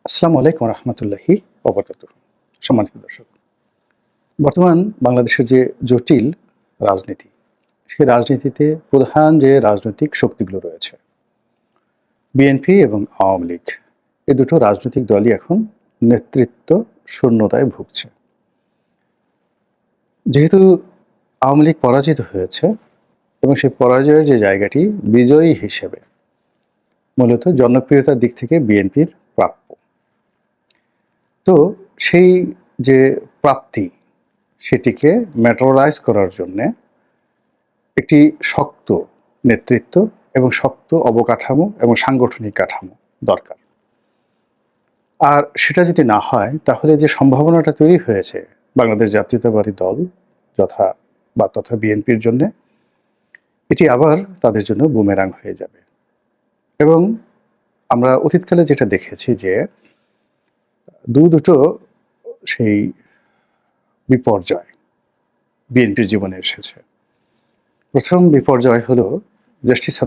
আসসালামু আলাইকুম রহমতুল্লাহি ওবরাকাতুহু। সম্মানিত দর্শক, বর্তমান বাংলাদেশের যে জটিল রাজনীতি, সেই রাজনীতিতে প্রধান যে রাজনৈতিক শক্তিগুলো রয়েছে, বিএনপি এবং আওয়ামী লীগ, এ দুটো রাজনৈতিক দলই এখন নেতৃত্ব শূন্যতায় ভুগছে। যেহেতু আওয়ামী লীগ পরাজিত হয়েছে এবং সেই পরাজয়ের যে জায়গাটি, বিজয়ী হিসেবে মূলত জনপ্রিয়তার দিক থেকে বিএনপির প্রাপ্য। তো সেই যে প্রাপ্তি, সেটিকে ম্যাটেরিয়ালাইজ করার জন্যে একটি শক্ত নেতৃত্ব এবং শক্ত অবকাঠামো এবং সাংগঠনিক কাঠামো দরকার। আর সেটা যদি না হয়, তাহলে যে সম্ভাবনাটা তৈরি হয়েছে বাংলাদেশ জাতীয়তাবাদী দল তথা বিএনপির জন্যে, এটি আবার তাদের জন্য বুমেরাং হয়ে যাবে। এবং আমরা অতীতকালে যেটা দেখেছি যে দুটো সেই বিপর্যয় বিএনপির জীবনে এসেছে। প্রথম বিপর্যয় হলো জাস্টিস